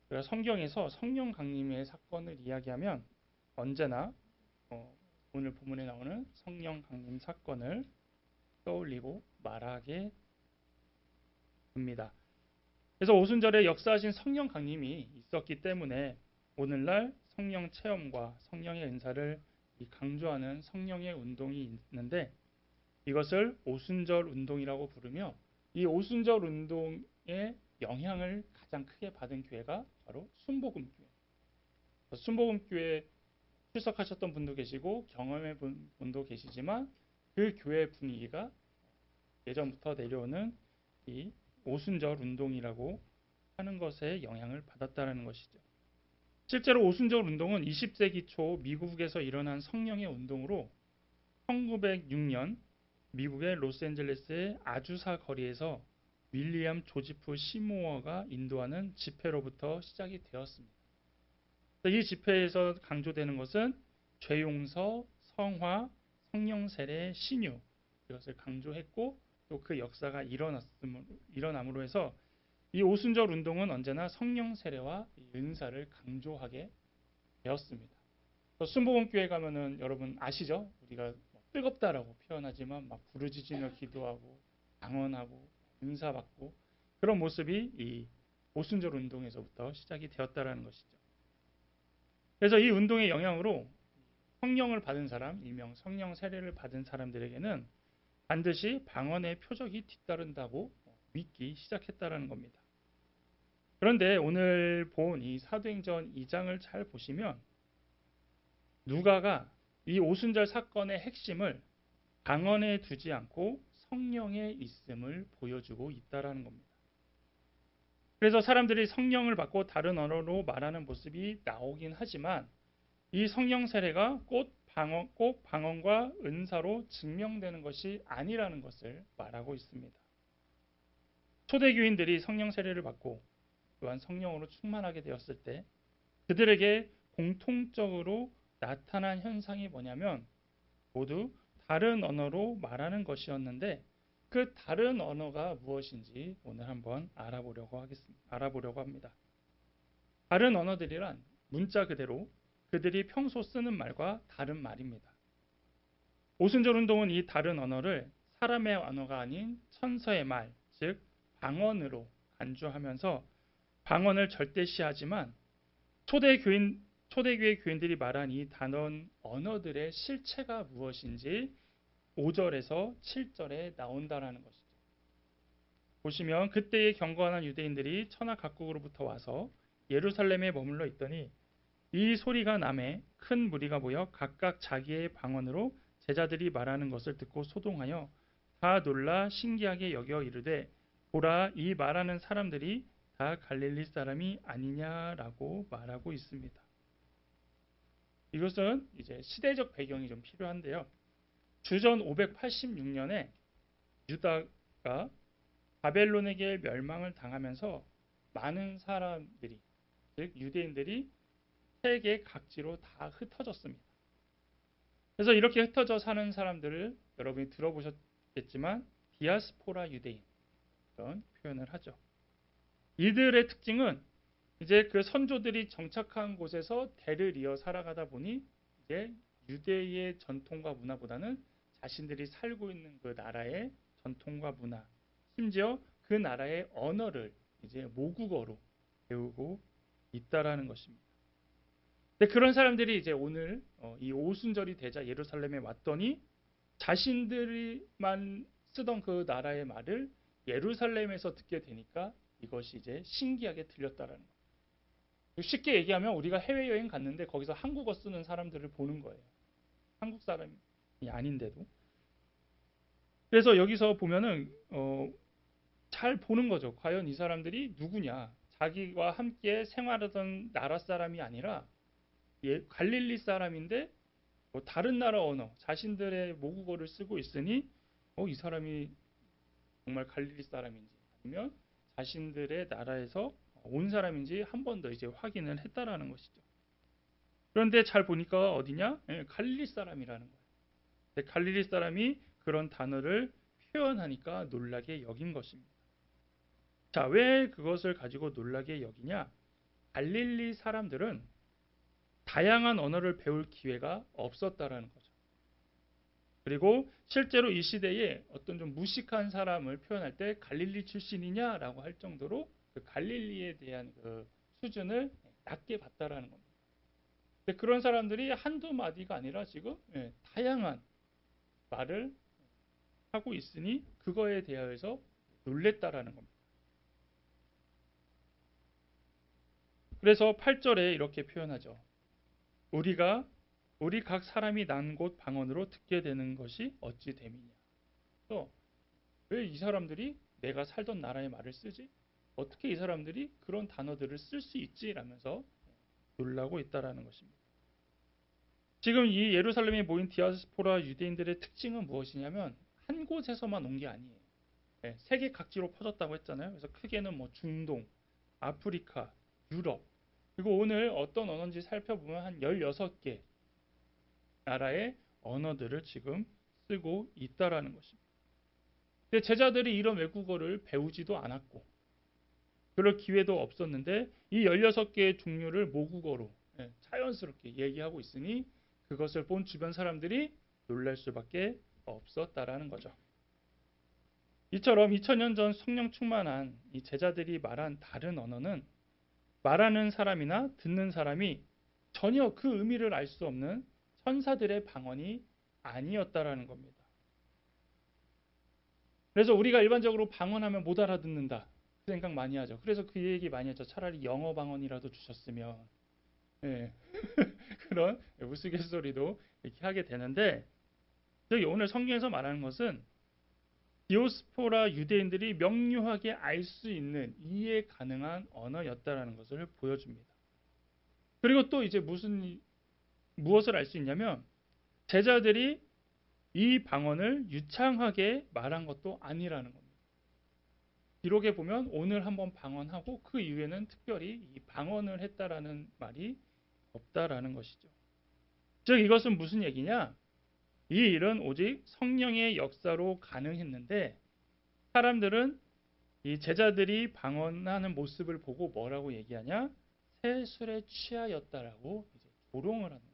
그래서 성경에서 성령 강림의 사건을 이야기하면 언제나 오늘 본문에 나오는 성령 강림 사건을 떠올리고 말하게 됩니다. 그래서 오순절에 역사하신 성령 강림이 있었기 때문에 오늘날 성령 체험과 성령의 은사를 강조하는 성령의 운동이 있는데 이것을 오순절 운동이라고 부르며 이 오순절 운동의 영향을 가장 크게 받은 교회가 바로 순복음교회. 순복음교회 출석하셨던 분도 계시고 경험해 본 분도 계시지만 그 교회 분위기가 예전부터 내려오는 이 오순절 운동이라고 하는 것에 영향을 받았다는 것이죠. 실제로 오순절 운동은 20세기 초 미국에서 일어난 성령의 운동으로 1906년 미국의 로스앤젤레스의 아주사 거리에서 윌리엄 조지프 시모어가 인도하는 집회로부터 시작이 되었습니다. 이 집회에서 강조되는 것은 죄 용서, 성화, 성령 세례, 신유 이것을 강조했고 또 그 역사가 일어남으로 해서 이 오순절 운동은 언제나 성령 세례와 은사를 강조하게 되었습니다. 순복음교회 가면은 여러분 아시죠? 우리가 뜨겁다라고 표현하지만 막 부르짖으며 기도하고 방언하고 은사 받고 그런 모습이 이 오순절 운동에서부터 시작이 되었다라는 것이죠. 그래서 이 운동의 영향으로 성령을 받은 사람, 일명 성령 세례를 받은 사람들에게는 반드시 방언의 표적이 뒤따른다고 믿기 시작했다라는 겁니다. 그런데 오늘 본 이 사도행전 2장을 잘 보시면 누가가 이 오순절 사건의 핵심을 방언에 두지 않고 성령에 있음을 보여주고 있다라는 겁니다. 그래서 사람들이 성령을 받고 다른 언어로 말하는 모습이 나오긴 하지만 이 성령 세례가 꼭 방언과 은사로 증명되는 것이 아니라는 것을 말하고 있습니다. 초대교인들이 성령 세례를 받고 또한 성령으로 충만하게 되었을 때 그들에게 공통적으로 나타난 현상이 뭐냐면 모두 다른 언어로 말하는 것이었는데 그 다른 언어가 무엇인지 오늘 한번 알아보려고 합니다. 다른 언어들이란 문자 그대로 그들이 평소 쓰는 말과 다른 말입니다. 오순절 운동은 이 다른 언어를 사람의 언어가 아닌 천서의 말, 즉 방언으로 간주하면서 방언을 절대시하지만 초대교회 교인들이 말한 이 단언 언어들의 실체가 무엇인지 5절에서 7절에 나온다라는 것이죠. 보시면 그때의 경건한 유대인들이 천하 각국으로부터 와서 예루살렘에 머물러 있더니 이 소리가 남에 큰 무리가 모여 각각 자기의 방언으로 제자들이 말하는 것을 듣고 소동하여 다 놀라 신기하게 여겨 이르되 보라 이 말하는 사람들이 다 갈릴리 사람이 아니냐라고 말하고 있습니다. 이것은 이제 시대적 배경이 좀 필요한데요. 주전 586년에 유다가 바벨론에게 멸망을 당하면서 많은 사람들이 즉 유대인들이 세계 각지로 다 흩어졌습니다. 그래서 이렇게 흩어져 사는 사람들을 여러분이 들어보셨겠지만 디아스포라 유대인 이런 표현을 하죠. 이들의 특징은 이제 그 선조들이 정착한 곳에서 대를 이어 살아가다 보니 이제 유대의 전통과 문화보다는 자신들이 살고 있는 그 나라의 전통과 문화, 심지어 그 나라의 언어를 이제 모국어로 배우고 있다라는 것입니다. 근데 그런 사람들이 이제 오늘 이 오순절이 되자 예루살렘에 왔더니 자신들만 쓰던 그 나라의 말을 예루살렘에서 듣게 되니까 이것이 이제 신기하게 들렸다라는 거예요. 쉽게 얘기하면 우리가 해외여행 갔는데 거기서 한국어 쓰는 사람들을 보는 거예요. 한국 사람이 아닌데도. 그래서 여기서 보면은 잘 보는 거죠. 과연 이 사람들이 누구냐. 자기와 함께 생활하던 나라 사람이 아니라 갈릴리 사람인데 다른 나라 언어, 자신들의 모국어를 쓰고 있으니 이 사람이 정말 갈릴리 사람인지 아니면 자신들의 나라에서 온 사람인지 한 번 더 이제 확인을 했다라는 것이죠. 그런데 잘 보니까 어디냐? 갈릴리 사람이라는 거예요. 갈릴리 사람이 그런 단어를 표현하니까 놀라게 여긴 것입니다. 자, 왜 그것을 가지고 놀라게 여기냐? 갈릴리 사람들은 다양한 언어를 배울 기회가 없었다라는 거죠. 그리고 실제로 이 시대에 어떤 좀 무식한 사람을 표현할 때 갈릴리 출신이냐라고 할 정도로 그 갈릴리에 대한 그 수준을 낮게 봤다라는 겁니다. 근데 그런 사람들이 한두 마디가 아니라 지금 다양한 말을 하고 있으니 그거에 대하여서 놀랬다라는 겁니다. 그래서 8절에 이렇게 표현하죠. 우리 각 사람이 난 곳 방언으로 듣게 되는 것이 어찌 됨이냐. 왜 이 사람들이 내가 살던 나라의 말을 쓰지? 어떻게 이 사람들이 그런 단어들을 쓸 수 있지? 라면서 놀라고 있다라는 것입니다. 지금 이 예루살렘에 모인 디아스포라 유대인들의 특징은 무엇이냐면 한 곳에서만 온 게 아니에요. 세계 각지로 퍼졌다고 했잖아요. 그래서 크게는 뭐 중동, 아프리카, 유럽, 그리고 오늘 어떤 언어인지 살펴보면 한 16개 나라의 언어들을 지금 쓰고 있다라는 것입니다. 근데 제자들이 이런 외국어를 배우지도 않았고 그럴 기회도 없었는데 이 16개의 종류를 모국어로 자연스럽게 얘기하고 있으니 그것을 본 주변 사람들이 놀랄 수밖에 없었다라는 거죠. 이처럼 2000년 전 성령 충만한 이 제자들이 말한 다른 언어는 말하는 사람이나 듣는 사람이 전혀 그 의미를 알 수 없는 천사들의 방언이 아니었다라는 겁니다. 그래서 우리가 일반적으로 방언하면 못 알아듣는다 그 생각 많이 하죠. 그래서 그 얘기 많이 하죠. 차라리 영어 방언이라도 주셨으면 그런 우스갯소리도 이렇게 하게 되는데 저기 오늘 성경에서 말하는 것은 디오스포라 유대인들이 명료하게 알 수 있는 이해 가능한 언어였다라는 것을 보여줍니다. 그리고 또 이제 무엇을 알 수 있냐면 제자들이 이 방언을 유창하게 말한 것도 아니라는 겁니다. 기록에 보면 오늘 한번 방언하고 그 이후에는 특별히 이 방언을 했다라는 말이 없다라는 것이죠. 즉 이것은 무슨 얘기냐? 이 일은 오직 성령의 역사로 가능했는데 사람들은 이 제자들이 방언하는 모습을 보고 뭐라고 얘기하냐? 새 술에 취하였다라고 이제 조롱을 하는 거죠.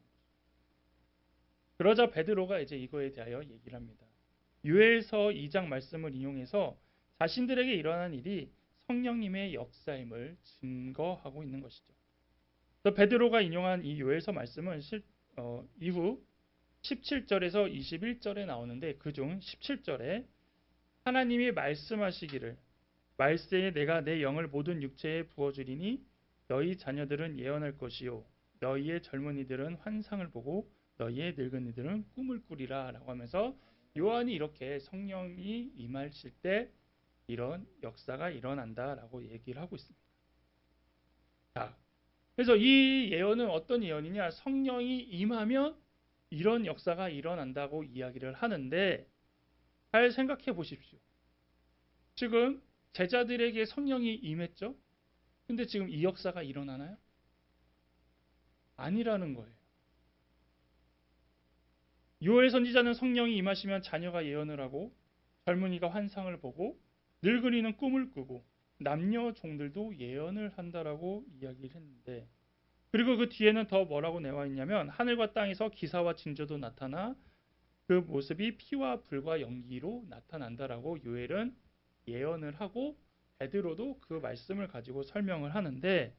그러자 베드로가 이제 이거에 대하여 얘기를 합니다. 요엘서 2장 말씀을 인용해서 자신들에게 일어난 일이 성령님의 역사임을 증거하고 있는 것이죠. 베드로가 인용한 이 요엘서 말씀은 이후 17절에서 21절에 나오는데 그중 17절에 하나님이 말씀하시기를 말세에 내가 내 영을 모든 육체에 부어주리니 너희 자녀들은 예언할 것이요 너희의 젊은이들은 환상을 보고 너희의 늙은이들은 꿈을 꾸리라 라고 하면서 요한이 이렇게 성령이 임하실 때 이런 역사가 일어난다라고 얘기를 하고 있습니다. 자, 그래서 이 예언은 어떤 예언이냐? 성령이 임하면 이런 역사가 일어난다고 이야기를 하는데 잘 생각해 보십시오. 지금 제자들에게 성령이 임했죠? 근데 지금 이 역사가 일어나나요? 아니라는 거예요. 요엘 선지자는 성령이 임하시면 자녀가 예언을 하고 젊은이가 환상을 보고 늙은이는 꿈을 꾸고 남녀 종들도 예언을 한다라고 이야기를 했는데 그리고 그 뒤에는 더 뭐라고 나와 있냐면 하늘과 땅에서 기사와 징조도 나타나 그 모습이 피와 불과 연기로 나타난다라고 요엘은 예언을 하고 베드로도 그 말씀을 가지고 설명을 하는데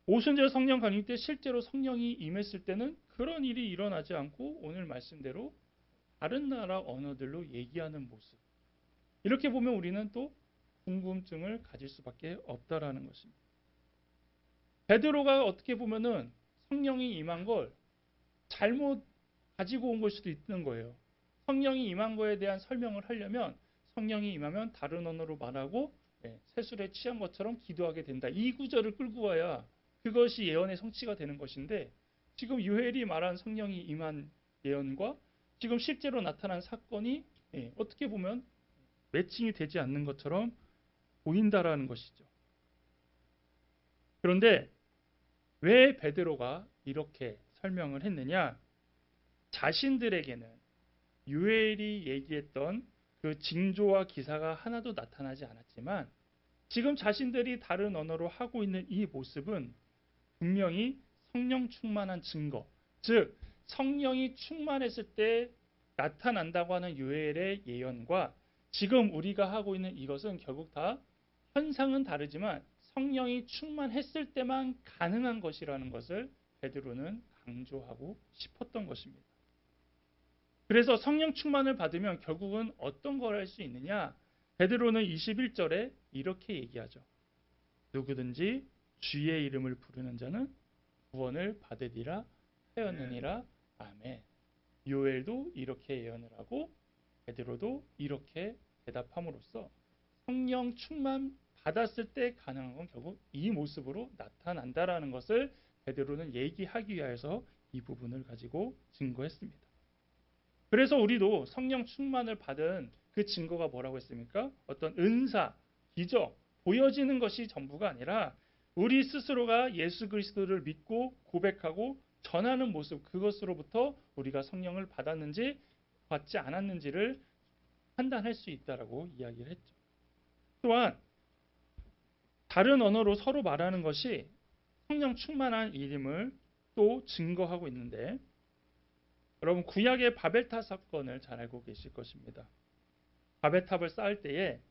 오순절 성령 강림 때 실제로 성령이 임했을 때는 그런 일이 일어나지 않고 오늘 말씀대로 다른 나라 언어들로 얘기하는 모습. 이렇게 보면 우리는 또 궁금증을 가질 수밖에 없다라는 것입니다. 베드로가 어떻게 보면은 성령이 임한 걸 잘못 가지고 온 걸 수도 있는 거예요. 성령이 임한 거에 대한 설명을 하려면 성령이 임하면 다른 언어로 말하고 새술에 취한 것처럼 기도하게 된다. 이 구절을 끌고 와야 그것이 예언의 성취가 되는 것인데 지금 요엘이 말한 성령이 임한 예언과 지금 실제로 나타난 사건이 어떻게 보면 매칭이 되지 않는 것처럼 보인다라는 것이죠. 그런데 왜 베드로가 이렇게 설명을 했느냐? 자신들에게는 요엘이 얘기했던 그 징조와 기사가 하나도 나타나지 않았지만 지금 자신들이 다른 언어로 하고 있는 이 모습은 분명히 성령 충만한 증거, 즉 성령이 충만했을 때 나타난다고 하는 요엘의 예언과 지금 우리가 하고 있는 이것은 결국 다 현상은 다르지만 성령이 충만했을 때만 가능한 것이라는 것을 베드로는 강조하고 싶었던 것입니다. 그래서 성령 충만을 받으면 결국은 어떤 걸 할 수 있느냐? 베드로는 21절에 이렇게 얘기하죠. 누구든지 주의 이름을 부르는 자는 구원을 받으리라 하였느니라. 아멘. 요엘도 이렇게 예언을 하고 베드로도 이렇게 대답함으로써 성령 충만 받았을 때 가능한 건 결국 이 모습으로 나타난다라는 것을 베드로는 얘기하기 위해서 이 부분을 가지고 증거했습니다. 그래서 우리도 성령 충만을 받은 그 증거가 뭐라고 했습니까? 어떤 은사, 기적, 보여지는 것이 전부가 아니라 우리 스스로가 예수 그리스도를 믿고 고백하고 전하는 모습, 그것으로부터 우리가 성령을 받았는지 받지 않았는지를 판단할 수 있다라고 이야기를 했죠. 또한 다른 언어로 서로 말하는 것이 성령 충만한 일임을 또 증거하고 있는데, 여러분 구약의 바벨탑 사건을 잘 알고 계실 것입니다. 바벨탑을 쌓을 때에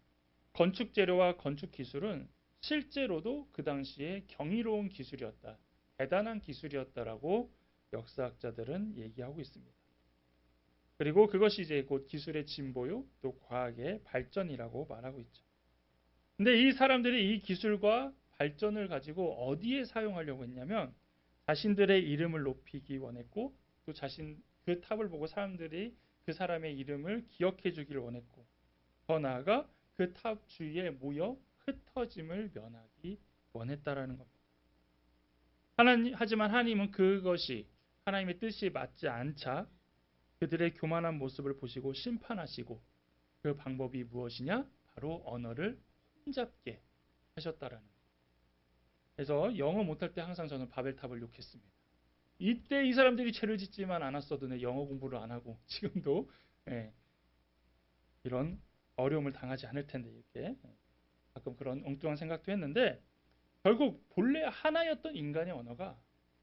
건축 재료와 건축 기술은 실제로도 그 당시에 경이로운 기술이었다, 대단한 기술이었다라고 역사학자들은 얘기하고 있습니다. 그리고 그것이 이제 곧 기술의 진보요, 또 과학의 발전이라고 말하고 있죠. 근데 이 사람들이 이 기술과 발전을 가지고 어디에 사용하려고 했냐면 자신들의 이름을 높이기 원했고, 또 그 탑을 보고 사람들이 그 사람의 이름을 기억해 주기를 원했고, 더 나아가 그 탑 주위에 모여 흩어짐을 면하기 원했다라는 겁니다. 하지만 하나님은 그것이 하나님의 뜻이 맞지 않자 그들의 교만한 모습을 보시고 심판하시고, 그 방법이 무엇이냐? 바로 언어를 혼잡게 하셨다라는 거예요. 그래서 영어 못할 때 항상 저는 바벨탑을 욕했습니다. 이때 이 사람들이 죄를 짓지만 않았어도 내 영어 공부를 안 하고 지금도 이런 어려움을 당하지 않을 텐데, 이렇게 가끔 그런 엉뚱한 생각도 했는데, 결국 본래 하나였던 인간의 언어가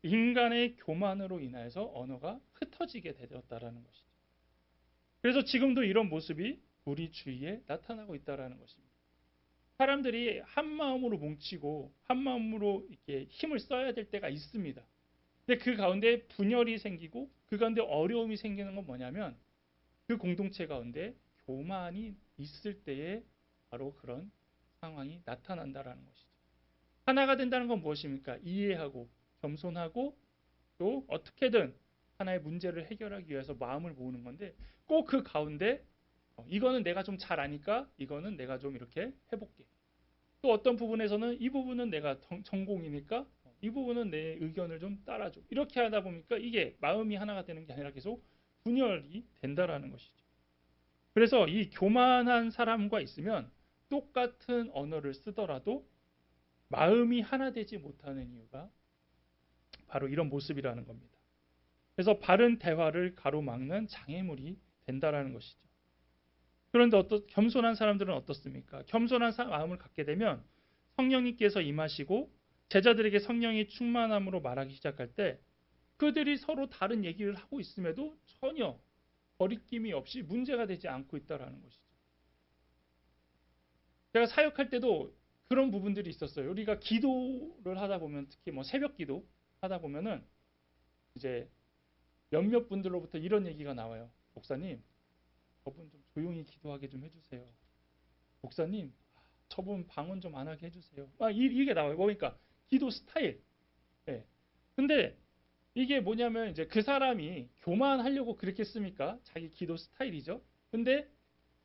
인간의 교만으로 인하여서 언어가 흩어지게 되었다라는 것이죠. 그래서 지금도 이런 모습이 우리 주위에 나타나고 있다라는 것입니다. 사람들이 한 마음으로 뭉치고 한 마음으로 이렇게 힘을 써야 될 때가 있습니다. 근데 그 가운데 분열이 생기고 그 가운데 어려움이 생기는 건 뭐냐면 그 공동체 가운데 교만이 있을 때에 바로 그런 상황이 나타난다라는 것이죠. 하나가 된다는 건 무엇입니까? 이해하고 겸손하고 또 어떻게든 하나의 문제를 해결하기 위해서 마음을 모으는 건데, 꼭 그 가운데 이거는 내가 좀 잘 아니까 이거는 내가 좀 이렇게 해볼게. 또 어떤 부분에서는 이 부분은 내가 전공이니까 이 부분은 내 의견을 좀 따라줘. 이렇게 하다 보니까 이게 마음이 하나가 되는 게 아니라 계속 분열이 된다라는 것이죠. 그래서 이 교만한 사람과 있으면 똑같은 언어를 쓰더라도 마음이 하나 되지 못하는 이유가 바로 이런 모습이라는 겁니다. 그래서 바른 대화를 가로막는 장애물이 된다라는 것이죠. 그런데 겸손한 사람들은 어떻습니까? 겸손한 마음을 갖게 되면 성령님께서 임하시고 제자들에게 성령이 충만함으로 말하기 시작할 때 그들이 서로 다른 얘기를 하고 있음에도 전혀 거리낌이 없이 문제가 되지 않고 있다라는 것이죠. 제가 사역할 때도 그런 부분들이 있었어요. 우리가 기도를 하다 보면, 특히 뭐 새벽 기도 하다 보면은 이제 몇몇 분들로부터 이런 얘기가 나와요. 목사님, 저분 좀 조용히 기도하게 좀 해주세요. 목사님, 저분 방언 좀 안 하게 해주세요. 이게 나와요. 그러니까 기도 스타일. 예. 근데 이게 뭐냐면 이제 그 사람이 교만하려고 그렇게 했습니까? 자기 기도 스타일이죠. 근데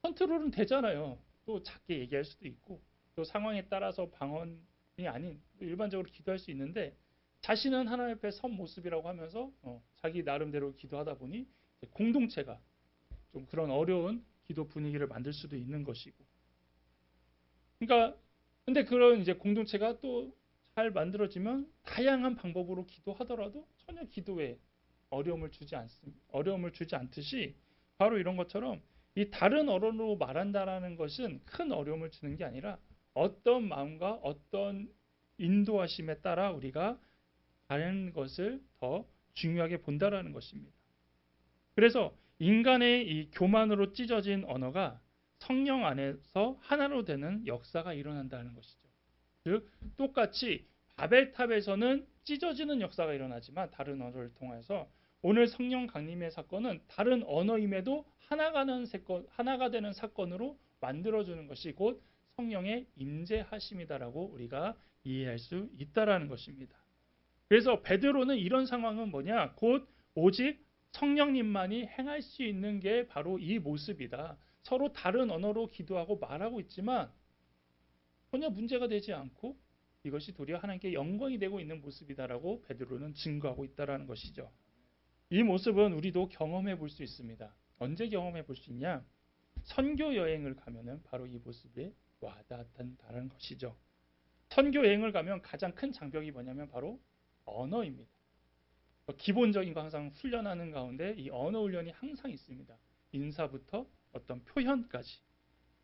컨트롤은 되잖아요. 또 작게 얘기할 수도 있고, 또 상황에 따라서 방언이 아닌 일반적으로 기도할 수 있는데, 자신은 하나님 앞에 선 모습이라고 하면서 자기 나름대로 기도하다 보니 공동체가 좀 그런 어려운 기도 분위기를 만들 수도 있는 것이고, 그러니까 근데 그런 이제 공동체가 또 잘 만들어지면 다양한 방법으로 기도하더라도 전혀 기도에 어려움을 주지 않듯이, 바로 이런 것처럼 이 다른 언어로 말한다라는 것은 큰 어려움을 주는 게 아니라 어떤 마음과 어떤 인도하심에 따라 우리가 다른 것을 더 중요하게 본다라는 것입니다. 그래서 인간의 이 교만으로 찢어진 언어가 성령 안에서 하나로 되는 역사가 일어난다는 것이죠. 즉 똑같이 바벨탑에서는 찢어지는 역사가 일어나지만 다른 언어를 통해서 오늘 성령 강림의 사건은 다른 언어임에도 하나가 되는 사건으로 만들어주는 것이 곧 성령의 임재하심이다라고 우리가 이해할 수 있다라는 것입니다. 그래서 베드로는 이런 상황은 뭐냐? 곧 오직 성령님만이 행할 수 있는 게 바로 이 모습이다. 서로 다른 언어로 기도하고 말하고 있지만 전혀 문제가 되지 않고 이것이 도리어 하나님께 영광이 되고 있는 모습이다라고 베드로는 증거하고 있다라는 것이죠. 이 모습은 우리도 경험해 볼 수 있습니다. 언제 경험해 볼 수 있냐? 선교 여행을 가면은 바로 이 모습에 와닿는다는 것이죠. 선교 여행을 가면 가장 큰 장벽이 뭐냐면 바로 언어입니다. 기본적인 거 항상 훈련하는 가운데 이 언어 훈련이 항상 있습니다. 인사부터 어떤 표현까지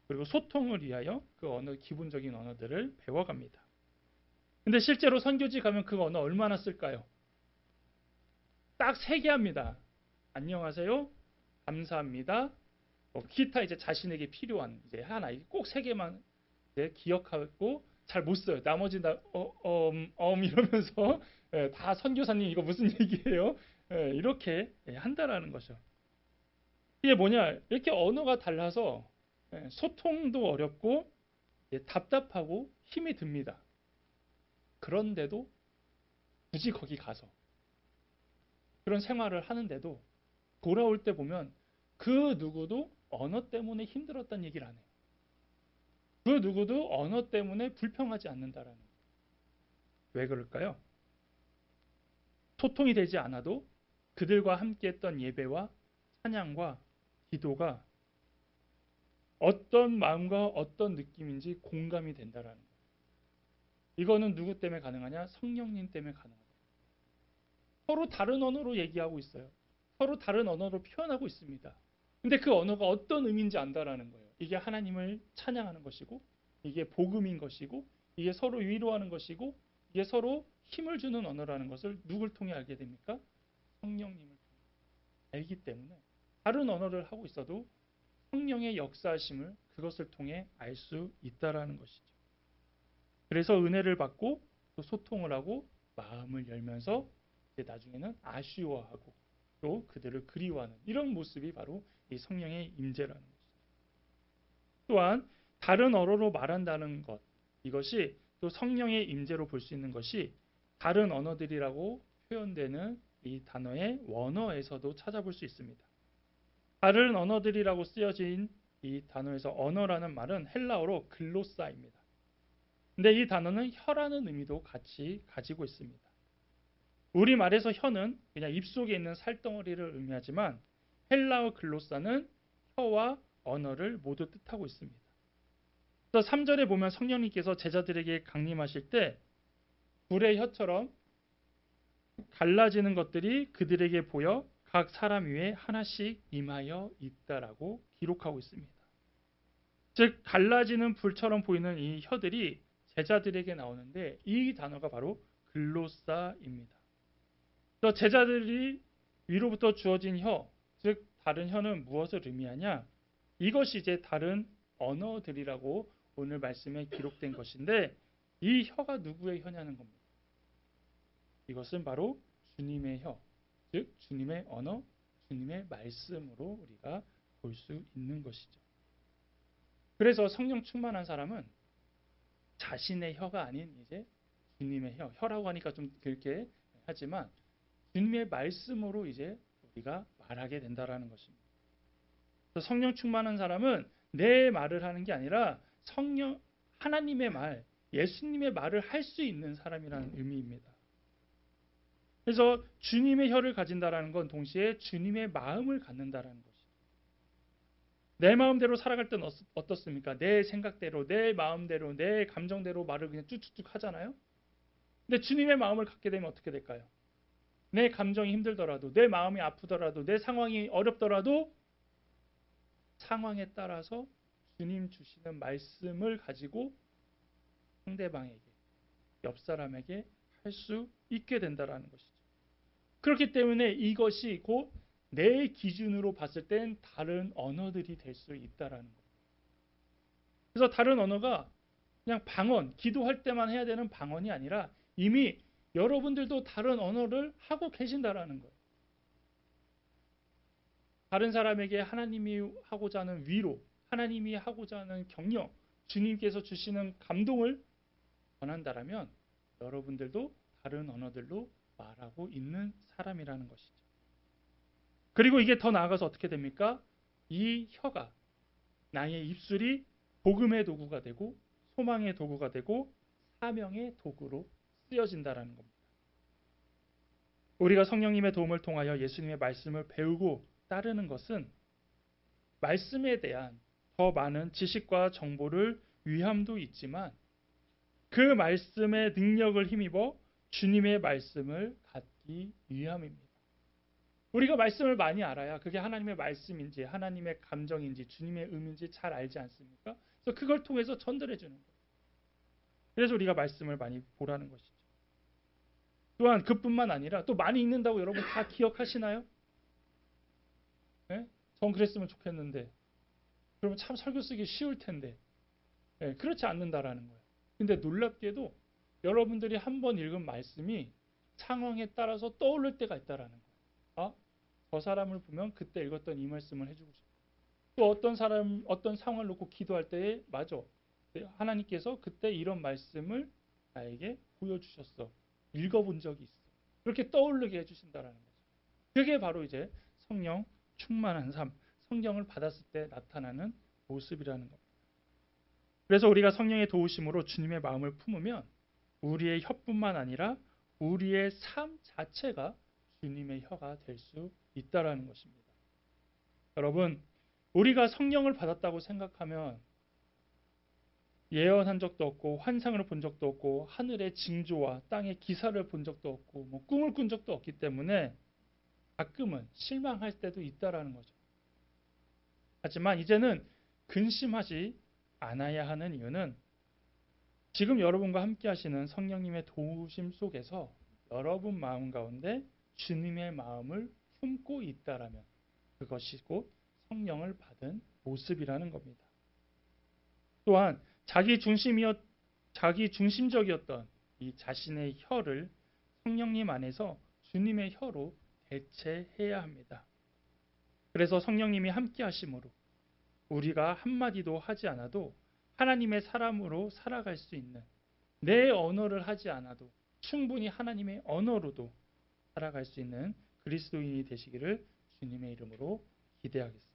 그리고 소통을 위하여 그 언어 기본적인 언어들을 배워갑니다. 근데 실제로 선교지 가면 그 언어 얼마나 쓸까요? 딱 3개 합니다. 안녕하세요. 감사합니다. 기타 이제 자신에게 필요한 이제 하나 꼭 3개만 이제 기억하고 잘 못 써요. 나머지 다 이러면서 다 선교사님 이거 무슨 얘기예요? 이렇게 한다라는 거죠. 이게 뭐냐? 이렇게 언어가 달라서 소통도 어렵고 답답하고 힘이 듭니다. 그런데도 굳이 거기 가서 그런 생활을 하는데도 돌아올 때 보면 그 누구도 언어 때문에 힘들었다는 얘기를 안 해요. 그 누구도 언어 때문에 불평하지 않는다라는 거예요. 왜 그럴까요? 소통이 되지 않아도 그들과 함께 했던 예배와 찬양과 기도가 어떤 마음과 어떤 느낌인지 공감이 된다라는 거예요. 이거는 누구 때문에 가능하냐? 성령님 때문에 가능하다. 서로 다른 언어로 얘기하고 있어요. 서로 다른 언어로 표현하고 있습니다. 근데 그 언어가 어떤 의미인지 안다라는 거예요. 이게 하나님을 찬양하는 것이고 이게 복음인 것이고 이게 서로 위로하는 것이고 이게 서로 힘을 주는 언어라는 것을 누굴 통해 알게 됩니까? 성령님을 통해 알기 때문에 다른 언어를 하고 있어도 성령의 역사하심을 그것을 통해 알 수 있다라는 것이죠. 그래서 은혜를 받고 또 소통을 하고 마음을 열면서 이제 나중에는 아쉬워하고 또 그들을 그리워하는 이런 모습이 바로 이 성령의 임재라는 것이죠. 또한 다른 언어로 말한다는 것 이것이 또 성령의 임재로 볼 수 있는 것이 다른 언어들이라고 표현되는 이 단어의 원어에서도 찾아볼 수 있습니다. 다른 언어들이라고 쓰여진 이 단어에서 언어라는 말은 헬라어로 글로사입니다. 근데 이 단어는 혀라는 의미도 같이 가지고 있습니다. 우리말에서 혀는 그냥 입속에 있는 살덩어리를 의미하지만 헬라어 글로사는 혀와 언어를 모두 뜻하고 있습니다. 그래서 3절에 보면 성령님께서 제자들에게 강림하실 때 불의 혀처럼 갈라지는 것들이 그들에게 보여 각 사람 위에 하나씩 임하여 있다라고 기록하고 있습니다. 즉 갈라지는 불처럼 보이는 이 혀들이 제자들에게 나오는데 이 단어가 바로 글로사입니다. 그래서 제자들이 위로부터 주어진 혀, 즉 다른 혀는 무엇을 의미하냐? 이것이 이제 다른 언어들이라고 오늘 말씀에 기록된 것인데 이 혀가 누구의 혀냐는 겁니다. 이것은 바로 주님의 혀, 즉 주님의 언어, 주님의 말씀으로 우리가 볼 수 있는 것이죠. 그래서 성령 충만한 사람은 자신의 혀가 아닌 이제 주님의 혀라고 하니까 좀 그렇게 하지만 주님의 말씀으로 이제 우리가 말하게 된다라는 것입니다. 그래서 성령 충만한 사람은 내 말을 하는 게 아니라 성령 하나님의 말, 예수님의 말을 할 수 있는 사람이라는 의미입니다. 그래서 주님의 혀를 가진다라는 건 동시에 주님의 마음을 갖는다라는 것이죠. 내 마음대로 살아갈 때는 어떻습니까? 내 생각대로, 내 마음대로, 내 감정대로 말을 그냥 쭉쭉쭉 하잖아요. 근데 주님의 마음을 갖게 되면 어떻게 될까요? 내 감정이 힘들더라도, 내 마음이 아프더라도, 내 상황이 어렵더라도 상황에 따라서 주님 주시는 말씀을 가지고 상대방에게, 옆 사람에게 할 수 있게 된다라는 것이죠. 그렇기 때문에 이것이 곧 내 기준으로 봤을 땐 다른 언어들이 될 수 있다라는 거예요. 그래서 다른 언어가 그냥 방언, 기도할 때만 해야 되는 방언이 아니라 이미 여러분들도 다른 언어를 하고 계신다라는 거예요. 다른 사람에게 하나님이 하고자 하는 위로, 하나님이 하고자 하는 격려, 주님께서 주시는 감동을 전한다라면 여러분들도 다른 언어들로 말하고 있는 사람이라는 것이죠. 그리고 이게 더 나아가서 어떻게 됩니까? 이 혀가, 나의 입술이 복음의 도구가 되고 소망의 도구가 되고 사명의 도구로 쓰여진다라는 겁니다. 우리가 성령님의 도움을 통하여 예수님의 말씀을 배우고 따르는 것은 말씀에 대한 더 많은 지식과 정보를 위함도 있지만 그 말씀의 능력을 힘입어 주님의 말씀을 갖기 위함입니다. 우리가 말씀을 많이 알아야 그게 하나님의 말씀인지 하나님의 감정인지 주님의 의미인지 잘 알지 않습니까? 그래서 그걸 통해서 전달해 주는 거예요. 그래서 우리가 말씀을 많이 보라는 것이죠. 또한 그뿐만 아니라 또 많이 읽는다고 여러분 다 기억하시나요? 네? 전 그랬으면 좋겠는데 그러면 참 설교 쓰기 쉬울 텐데 네, 그렇지 않는다라는 거예요. 근데 놀랍게도 여러분들이 한 번 읽은 말씀이 상황에 따라서 떠오를 때가 있다라는 거예요. 아, 저 사람을 보면 그때 읽었던 이 말씀을 해주고 싶다. 또 어떤 상황을 놓고 기도할 때에 맞아. 하나님께서 그때 이런 말씀을 나에게 보여주셨어. 읽어본 적이 있어. 그렇게 떠오르게 해주신다라는 거죠. 그게 바로 이제 성령 충만한 삶, 성령을 받았을 때 나타나는 모습이라는 겁니다. 그래서 우리가 성령의 도우심으로 주님의 마음을 품으면 우리의 혀뿐만 아니라 우리의 삶 자체가 주님의 혀가 될 수 있다라는 것입니다. 여러분, 우리가 성령을 받았다고 생각하면 예언한 적도 없고 환상을 본 적도 없고 하늘의 징조와 땅의 기사를 본 적도 없고 뭐 꿈을 꾼 적도 없기 때문에 가끔은 실망할 때도 있다라는 거죠. 하지만 이제는 근심하지 않아야 하는 이유는 지금 여러분과 함께 하시는 성령님의 도우심 속에서 여러분 마음 가운데 주님의 마음을 품고 있다라면 그것이 곧 성령을 받은 모습이라는 겁니다. 또한 자기 중심적이었던 이 자신의 혀를 성령님 안에서 주님의 혀로 대체해야 합니다. 그래서 성령님이 함께 하심으로 우리가 한마디도 하지 않아도 하나님의 사람으로 살아갈 수 있는 내 언어를 하지 않아도 충분히 하나님의 언어로도 살아갈 수 있는 그리스도인이 되시기를 주님의 이름으로 기대하겠습니다.